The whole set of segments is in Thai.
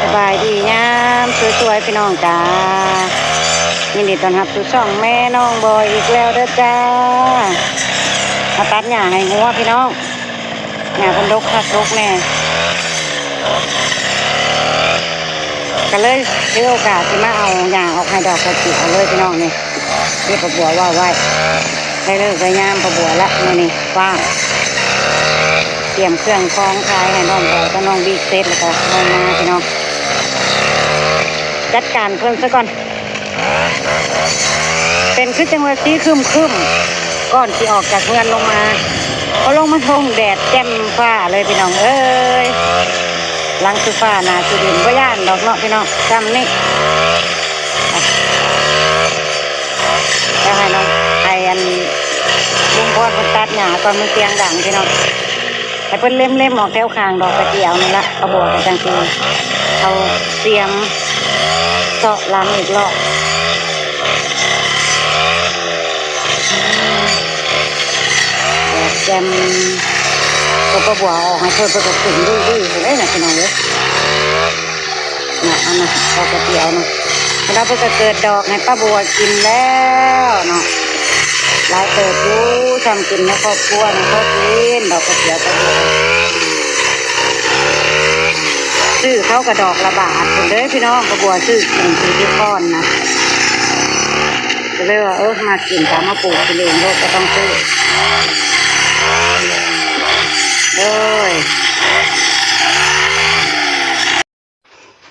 สบายดีงามสวยๆพี่น้องจ้ายินดีต้อนรับสู่ช่องแม่น้องบอยอีกแล้วเด้อจ้ามาตัดหญ้าให้งัวพี่น้องหญ้าเป็นรกคักรกแน่ก็เลยถือโอกาสที่มาเอาหญ้าออกให้ดอกกระจิ๋วเลยพี่น้องนี่ที่ประบัวว่าไว้ได้เลิกได้ยามประบัวละนี่ว่างเตรียมเครื่องคล้องคายให้น้องบอยก็น้องบิ๊กเซตแล้วก็น้องมาพี่น้องจัดการเพิ่นซะก่อนเป็นคือจังหวะสีคึมก่อนที่ออกจากเรือนลงมาก็ลงมาทงแดดแจ่มฟ้าเลยพี่น้องเอ้ยหลังสุฟ้าหนาสุดินบ่ย่านดอกเนาะพี่น้องจำนี่จะให้น้องไอ้อันลุงพ่อคนตัดหญ้าตอนมันเตียงดังพี่น้องให้เพิ่นเล่มออกแถวคางดอกกระเจียวนี่ละกระบอกกระจังซีเขาเตรียมเสาะล้างอีกรอบแจมตัวกระบัวออกให้เพิ่นก็ขึ้นดื้อเลยนะพี่น้องเลยนะอันนั้นดอกกระเจียวนะแล้วเพิ่นก็เกิดดอกให้ป้าบัวกินแล้วเนาะหลายเติบอยู่ทำกินในครอบครัวนะเขากินดอกกระเจียวป้าบัวซื้อเขากระดอกละบาทเลยพี่น้องกระบัวซื้อกินซื้อที่ก้อนนะก็เลยว่ามากินตามมาปลูกกินเองก็ต้องซื้อ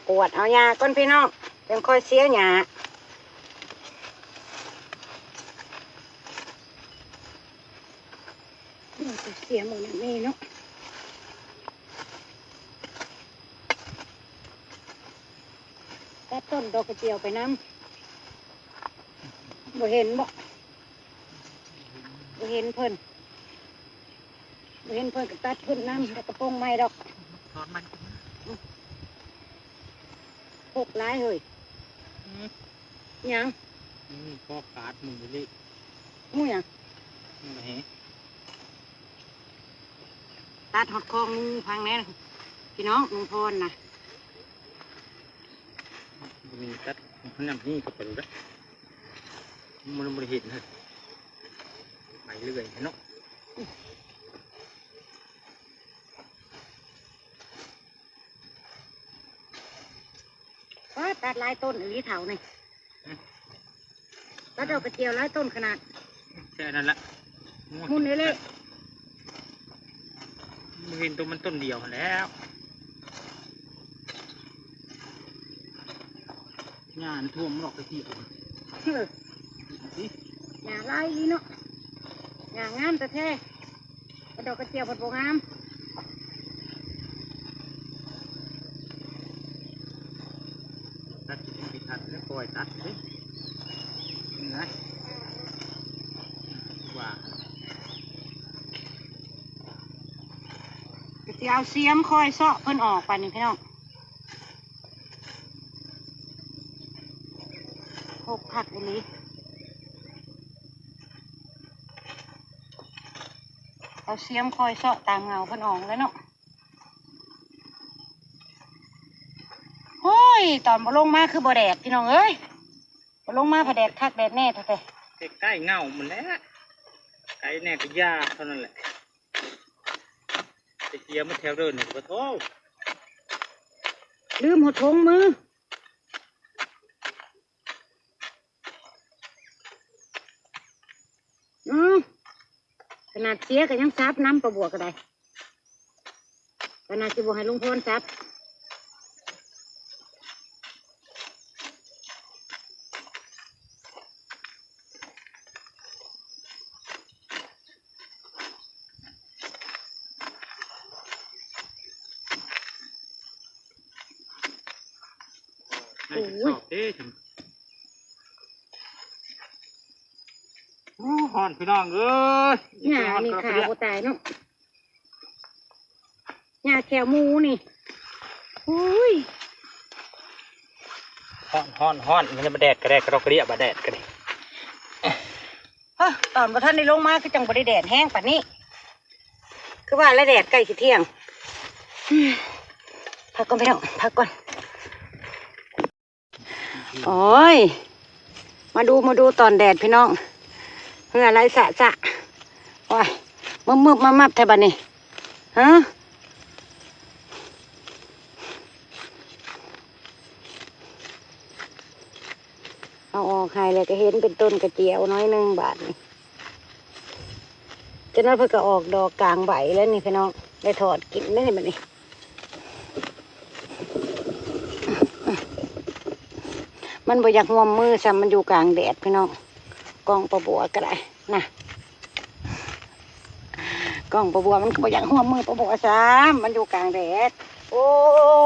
ปวดเอาหญ้าก้นพี่น้องยังค่อยเสียหญ้าเสียหมดอย่างนี้เนาะตัดต้นดอกกระเจียวไปน้ำบ่เห็นบ่เห็นเพิ่นก็ตัดเพิ่นน้ำแล้วก็ป้งไม้ดอกถอนมันหกร้ายเฮ้ยยังพ่อขาดมึงไปเลยมูยังตัดหดคองพังแน่พี่น้องลุงพรนะมีตัดมันนำนี่ก็ไปดูนะมันไม่เห็นเลยไปเรื่อยเนาะตัดลายต้นหรือเถาเนี่ยตัดดอกกระเจียวลายต้นขนาดแค่นั้นละมุ่นเลยเห็นตัวมันต้นเดียวแล้วงานท่วมดอกกระเจียวหญ้าลายนี่เนาะหญ้างามแต่แท้ดอกกระเจียวผัดโบงามตัดไปตัดแล้วปล่อยตัดเลยนะว่าจะเอาเสียมคอยเซาะเพิ่นออกไปนี่พี่น้องหกผักอันนี้เอาเสียมคอยเซาะตามเงาเพิ่นออกแล้วเนาะโอ้ยตอนบ่ลงมาคือบ่แดดพี่น้องเอ้ยบ่ลงมาพอแดดคักแดดแน่แท้ใกล้เงาหมดแล้วใกล้แน่ก็ยาเท่านั้นแหละจะเกี่ยวมาแถวเดินหนึ่งก็โทษลืมหัวทงมือขนาดเสียก็ยังซับน้ำประบวกก็ได้ขนาดจะบวกให้ลุงพลซับหอนพี่น้องเอ้ยนี่ขาโบตายเนาะหญ้าแขวมูนี่อุ้ยฮ้อนมันจะมาแดดกระดกกระเดียบมาแดดกันนี่ตอนพอท่านได้ลงมาคือจังบริแดดแห้งป่านนี้คือว่าแล้วแดดใกล้สิเที่ยง พักก่อนพี่น้องพักก่อนโอ้ยมาดูตอนแดดพี่น้องเพื่ออะไรสะโอ้ยมืบมับแทบันนี่ฮะเอาออกให้เลยก็เห็นเป็นต้นกระเจียวน้อยหนึ่งบาทนี่จะนั้นเพื่อก็ออกดอกกลางใบแล้วนี่พี่น้องได้ถอดกินได้บัดนี้มันบ่อยากห่วมมือซ้ำมันอยู่กลางแดดพี่น้องกล้องประบัวก็ได้นะกล้องประบัวมันก็บ่อยากห่วมมือประบัวซ้ำมันอยู่กลางแดดโอ้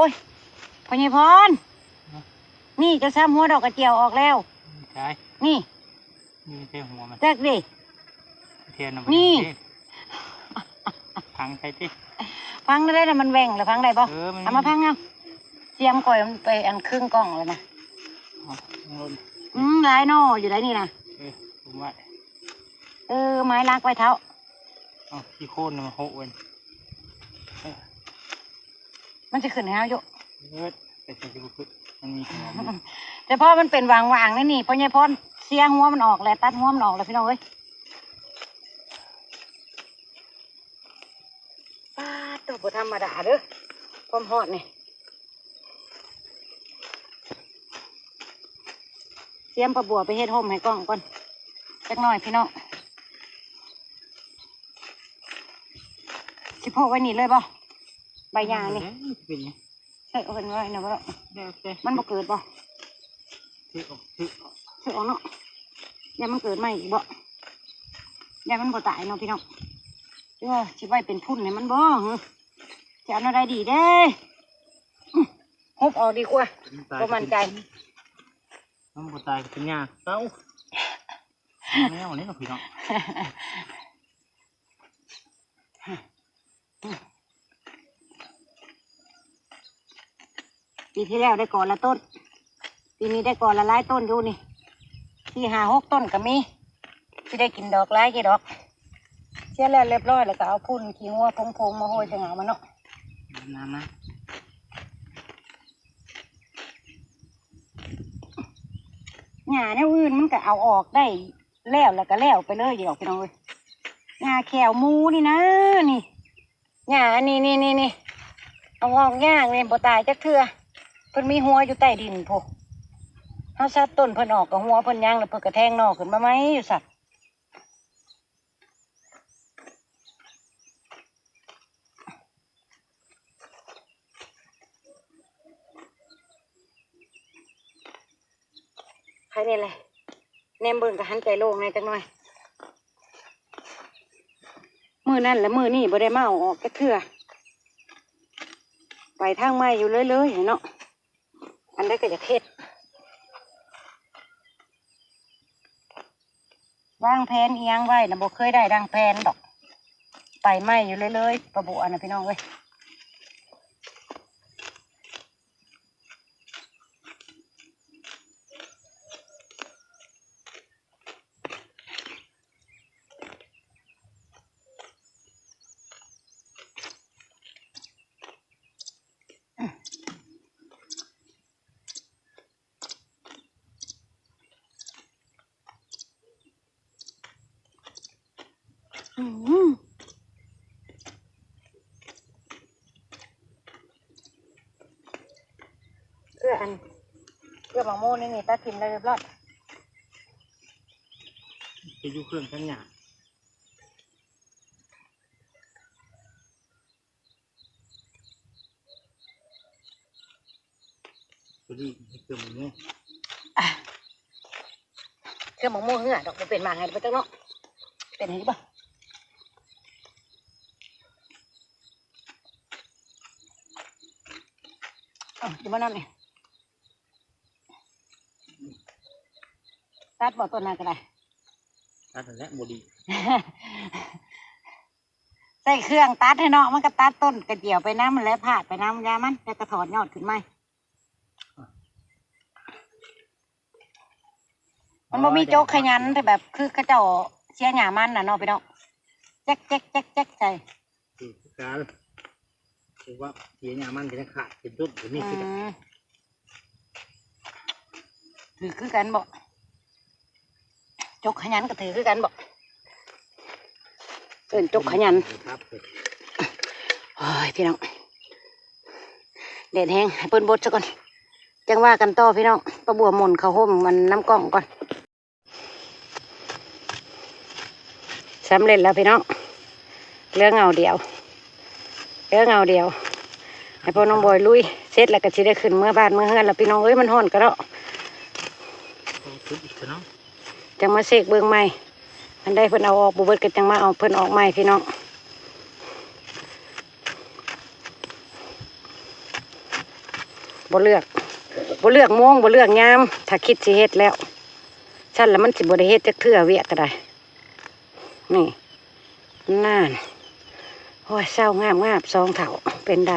ยพ่อใหญ่พรนี่จะซ้ำหัวดอกกระเจียวออกแล้วใช่นี่เท่หัวมันแจ๊กดิเทียนนี่พังใช่ที่พังได้แต่มันแหว่งหรือพังได้ป่เอามาพังเอาเสียมก่อยมันไปอันครึ่งกล่องเลยนะร้ายนออยู่ได้นี่นะผมว่าไม้ลากไว้เท้าขี้โค่นมันโหเว้นมันจะขึ้นให้เฮาอยู่แต่จะขึ้นมันมีหัวแต่พอมันเป็นวางนี่พอใหญ่พรเสียหัวมันออกแล้วตัดหัวมันออกแล้วพี่น้องเอ้ยป้าตัวบ่ธรรมดาเด้อความฮอดนี่เสียมประบัวไปเฮ็ดห่มให้กล้องก่อนจักหน่อยพี่น้องสิพกไว้นี่เลยบ่ใบยานี่ใส่เอาไว้นะบ่มันบ่เกิดบ่ถือออกเนาะอย่ามันเกิดใหม่อีกบ่อย่ามันบ่ตายเนาะพี่น้องสิไว้เป็นพุ่นให้มันบ่จะเอาอะไรดีเด้ฮบออกดีกว่าบ่มั่นใจมันบ่ตายเป็นยาเต้าแนวนี้เนาะพี่น้องปีที่แล้วได้ก่อนละต้นปีนี้ได้ก่อนละหลายต้นอยู่นี่ที่5-6 ต้นก็มีที่ได้กินดอกหลายกี่ดอกเสียแล้วเรียบร้อยแล้วก็เอาพุ่นขี้งัวพงมาโหยใส่เหงามันเนาะน้ำนะหญ้าเนี่ยอื่นมันก็เอาออกได้แล้วก็แล้วไปเลยอยู่ดอกพี่น้องเอ้ยหญ้าแขวมูนี่นะนี่หญ้านี่เอาออกย่างเลยบ่ตายจักเทื่อเพิ่นมีหัวอยู่ใต้ดินพวกเฮาซัดต้นเพิ่นออกกับหัวเพิ่นย่างแล้วเพิ่นกระแทงนอกขึ้นมาไหมอยู่สัตว์ใครเนี่ยเลยแนมเบิ่งกับหันใจโล่งในจังหน่อยมือนั่นและมือนี่บ่ได้มาเอาออกจักเทื่อไปทางไม้อยู่เลยเนาะอันได้ก็จะเทศวางแผนเอียงไว้นะบ่เคยได้ดังแผนดอกไปไม้อยู่เลยประบุอันนะพี่น้องเว้ยเพื่อหมังโม่นี่ตัดทิมได้เรียบร้อยไปอยู่เครื่องทั้งหยาตัวนี้เครื่องหมูเครื่องหมังโม่เหื่อดอกมันเป็นมาไงไปจังเนาะเป็นไงบ้างดูมันนั่นนี่ตัดบ่ต้นนั้นก็ได้ตัดแล้วบดีใส่เครื่องตัดให้เนาะมันก็ตัดต้นกระเจียวไปน้ำมันแล้วผาดไปน้ำยามันแล้วก็ถอดยอดขึ้นไหมมันบ่มีโจ๊กขยันแต่แบบคือเขาเจ้าเสียหยามันน่ะเนาะไปเนาะแจ๊กใส่การเ ถือว่าเสียเนี่ยมันจะขาดเป็นต้นตัวนี้สิ ถือคือกันบอกจกขยันก็ถือคือกันบอกเอิ้นจกขยัน ครับ โอ้ยพี่น้องแดดแห้งให้เปิ้นบดซะก่อนจังว่ากันต่อพี่น้องป้าบัวหมุนเขาห่มมันน้ำกล้องก่อนสำเร็จแล้วพี่น้องเหลือเงาเดียวให้พ่อน้องบอยลุยเสร็จแล้วก็สิได้ขึ้นเมื่อบ้านเมื่อเฮือนแล้วพี่น้องเอ้ยมันห่อนกระเดาะจังมาเสกเบื้องใหม่อันใดเพิ่นเอาออกบุเบิดก็จังมาเอาเพิ่นออกใหม่พี่น้องบ่เลือกโมงบ่เลือกยามถ้าคิดสิเฮ็ดแล้วฉันแล้วมันสิบ่ได้เฮ็ดจักเทื่อเวียกก็ได้นี่นั่นโอ้ยเศร้างามสองเถาเป็นได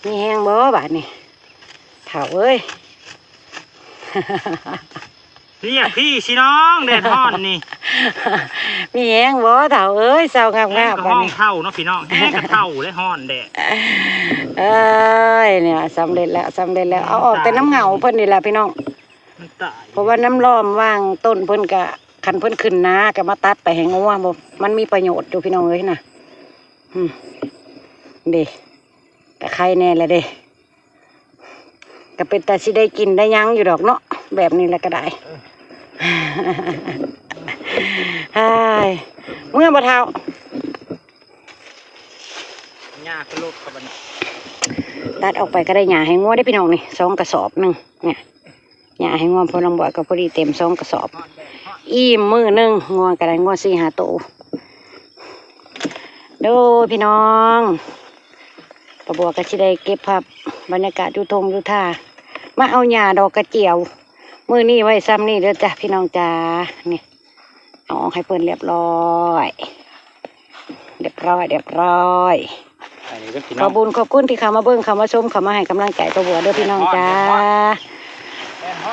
มีแห้งบ่บาดนี่เถาเอ้ย นี่พี่สิน้องแดดฮ้อนนี่ มีแห้งบ่เถาเอ้ยเศร้างาม ห้ บาด อง นี่ เท่าเนาะพี่น้องแห้งกระเท่าและฮ้อนแดด เอ้ยเนี่ยสำเร็จแล้วเอาออกแต่น้ำเหงาเพิ่นนี่แหละพี่น้อง มันตาย เพราะว่าน้ำล้อมว่างต้นเพิ่นกะคันเพิ่นขึ้นนาก็มาตัดไปให้งัวบ่มันมีประโยชน์อยู่พี่น้องเอ้ยนะเด้แต่ใครแน่ละเด้ก็เป็นแต่สิได้กินได้ยั้งอยู่ดอกเนาะแบบนี้แหละก็ได้ ฮ่ายเมื่อบ่เท่า หญ้ากระโลกกับมัน ตัดออกไปก็ได้หญ้าให้งัวได้พี่น้องนี่2 กระสอบหนึงเนี่ยหญ้าให้งัวพอน้องบ่อยก็พอดีเต็ม2 กระสอบ อิ่มมื้อหนึงงัวก็ได้งัว4-5 ตัวดูพี่น้องป้าบัวก็สิได้เก็บภาพบรรยากาศอยู่ทงอยู่ท่ามาเอาหญ้าดอกกระเจียวมื้อนี้ไว้ซ้ำนี่เด้อจ้ะพี่น้องจ้านี่เอาออกให้เพิ่นเรียบร้อยไปเลยก็พี่ ข น้ อ อบ ง คุญขอบคุณที่เข้ามาเบิ่งเข้ามาชมเข้ามาให้กำลังใจป้าบัวเด้อพี่น้องจ้า แดดฮ้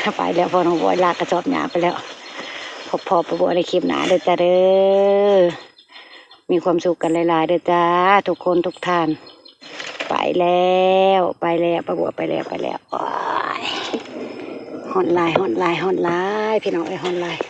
อน ไปแล้วพอน้องบัวลากกระสอบหญ้าไปแล้วพบพอป้าบัวในคลิปหน้าเด้อจ้าเด้อมีความสุขกันหลายๆเด้อจ้าทุกคนทุกท่านไปแล้วป้าบัวไปแล้วโอ้ยฮอนไลน์พี่น้องไอ้ฮอนไลน์